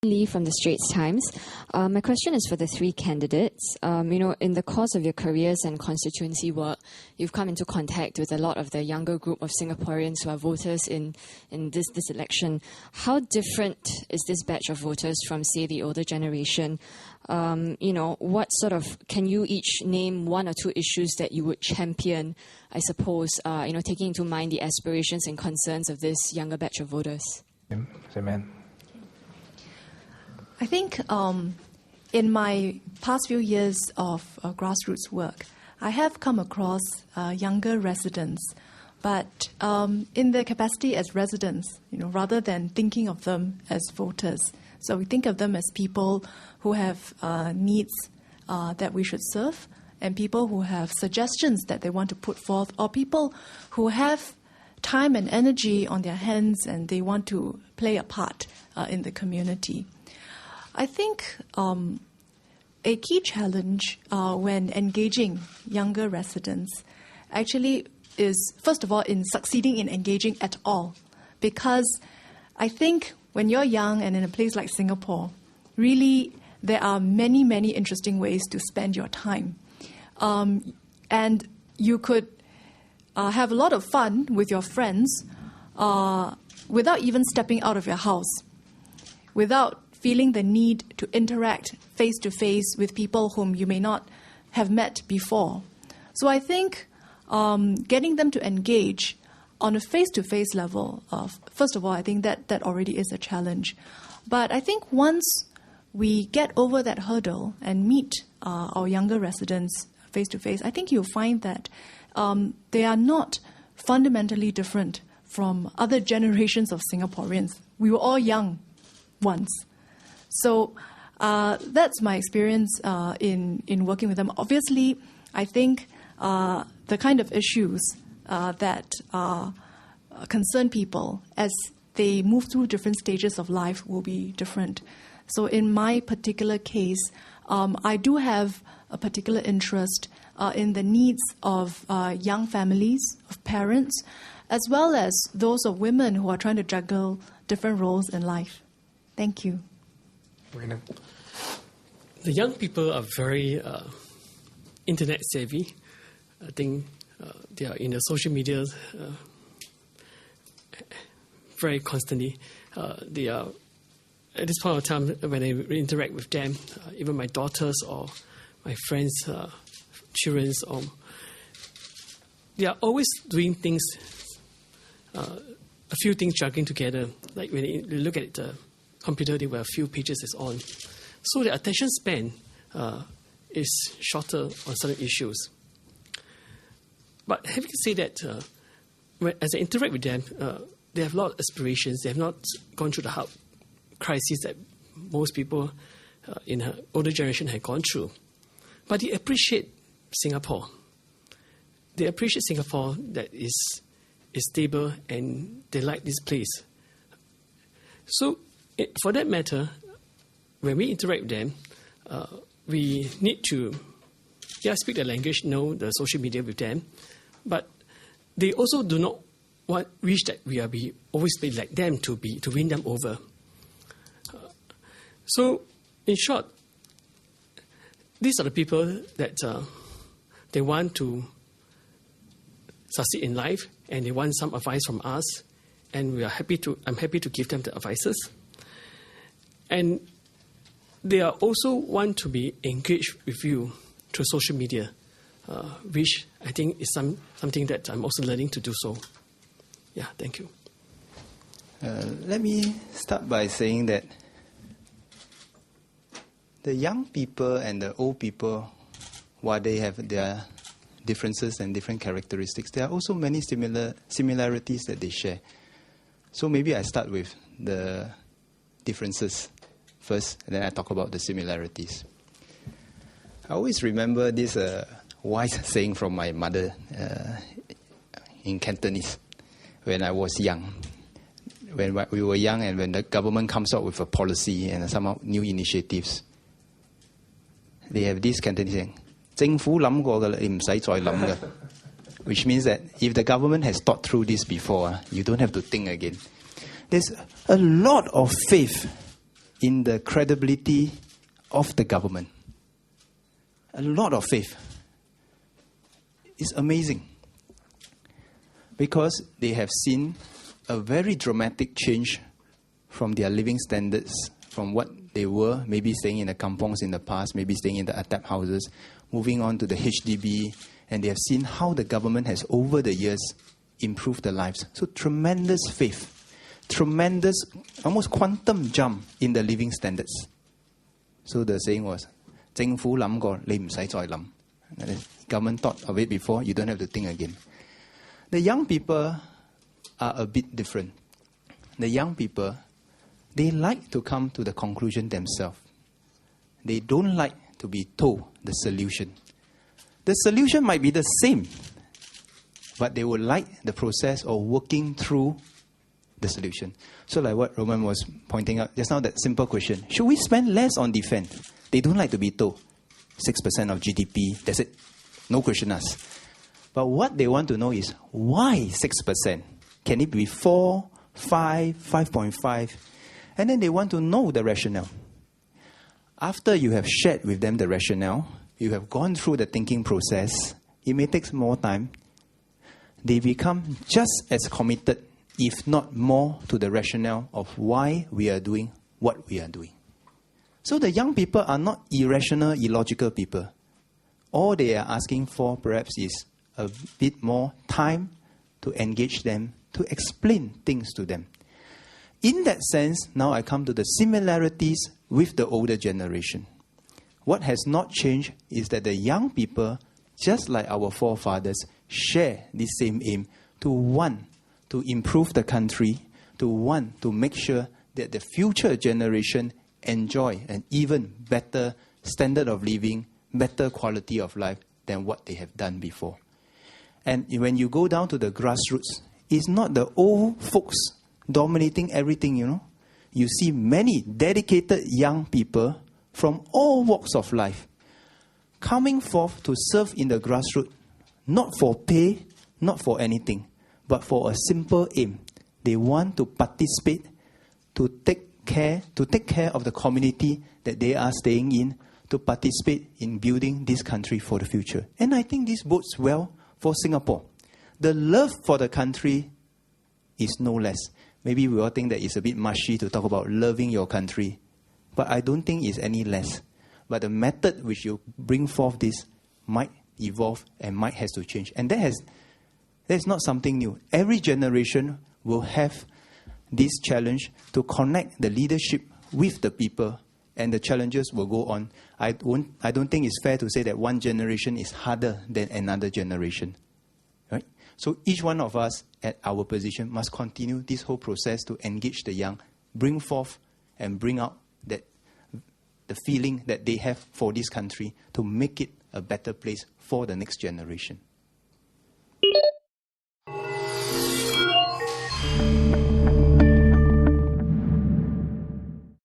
Lee from the Straits Times. My question is for the three candidates. In the course of your careers and constituency work, you've come into contact with a lot of the younger group of Singaporeans who are voters in this election. How different is this batch of voters from, say, the older generation? What sort of, can you each name one or two issues that you would champion, I suppose, taking into mind the aspirations and concerns of this younger batch of voters? Amen. I think in my past few years of grassroots work, I have come across younger residents, but in their capacity as residents, rather than thinking of them as voters. So we think of them as people who have needs that we should serve, and people who have suggestions that they want to put forth, or people who have time and energy on their hands and they want to play a part in the community. I think a key challenge when engaging younger residents actually is, first of all, in succeeding in engaging at all. Because I think when you're young and in a place like Singapore, really there are many, many interesting ways to spend your time. And you could have a lot of fun with your friends without even stepping out of your house, without feeling the need to interact face-to-face with people whom you may not have met before. So I think getting them to engage on a face-to-face level, first of all, I think that already is a challenge. But I think once we get over that hurdle and meet our younger residents face-to-face, I think you'll find that they are not fundamentally different from other generations of Singaporeans. We were all young once. So that's my experience in working with them. Obviously, I think the kind of issues that concern people as they move through different stages of life will be different. So in my particular case, I do have a particular interest in the needs of young families, of parents, as well as those of women who are trying to juggle different roles in life. Thank you. The young people are very internet savvy. I think they are in the social media very constantly. They are, at this point of time, when I interact with them, even my daughters or my friends' children, they are always doing things, a few things juggling together. Like when you look at the computer, there were a few pages is on. So the attention span is shorter on certain issues. But having said that, as I interact with them, they have a lot of aspirations. They have not gone through the hard crisis that most people in her older generation had gone through. But they appreciate Singapore. They appreciate Singapore that is stable, and they like this place. So for that matter, when we interact with them, we need to speak the language, know the social media with them, but they also do not wish that we always be like them to win them over. So, in short, these are the people that they want to succeed in life, and they want some advice from us, and I'm happy to give them the advices. And they are also want to be engaged with you through social media, which I think is something that I'm also learning to do so. Yeah, thank you. Let me start by saying that the young people and the old people, while they have their differences and different characteristics, there are also many similarities that they share. So maybe I start with the differences first, and then I talk about the similarities. I always remember this wise saying from my mother in Cantonese when I was young. When we were young and when the government comes out with a policy and some new initiatives, they have this Cantonese saying, 政府諗過㗎啦，你唔使再諗㗎. Which means that if the government has thought through this before, you don't have to think again. There's a lot of faith in the credibility of the government. A lot of faith. It's amazing. Because they have seen a very dramatic change from their living standards, from what they were, maybe staying in the kampongs in the past, maybe staying in the attap houses, moving on to the HDB, and they have seen how the government has, over the years, improved their lives. So tremendous faith, tremendous, almost quantum jump in the living standards. So the saying was, 政府諗過，你唔使再諗. Government thought of it before, you don't have to think again. The young people are a bit different. The young people, they like to come to the conclusion themselves. They don't like to be told the solution. The solution might be the same, but they would like the process of working through the solution. So like what Roman was pointing out just now, that simple question, should we spend less on defense? They don't like to be told 6% of GDP, that's it. No question asked. But what they want to know is, why 6%? Can it be 4, 5, 5.5? And then they want to know the rationale. After you have shared with them the rationale, you have gone through the thinking process, it may take more time, they become just as committed, if not more, to the rationale of why we are doing what we are doing. So the young people are not irrational, illogical people. All they are asking for perhaps is a bit more time to engage them, to explain things to them. In that sense, now I come to the similarities with the older generation. What has not changed is that the young people, just like our forefathers, share this same aim to want to improve the country, to want to make sure that the future generation enjoy an even better standard of living, better quality of life than what they have done before. And when you go down to the grassroots, it's not the old folks dominating everything, you know. You see many dedicated young people from all walks of life coming forth to serve in the grassroots, not for pay, not for anything, but for a simple aim. They want to participate, to take care of the community that they are staying in, to participate in building this country for the future. And I think this bodes well for Singapore. The love for the country is no less. Maybe we all think that it's a bit mushy to talk about loving your country, but I don't think it's any less. But the method which you bring forth this might evolve and might has to change. And that's not something new. Every generation will have this challenge to connect the leadership with the people, and the challenges will go on. I don't think it's fair to say that one generation is harder than another generation. Right? So each one of us at our position must continue this whole process to engage the young, bring forth and bring out that the feeling that they have for this country, to make it a better place for the next generation.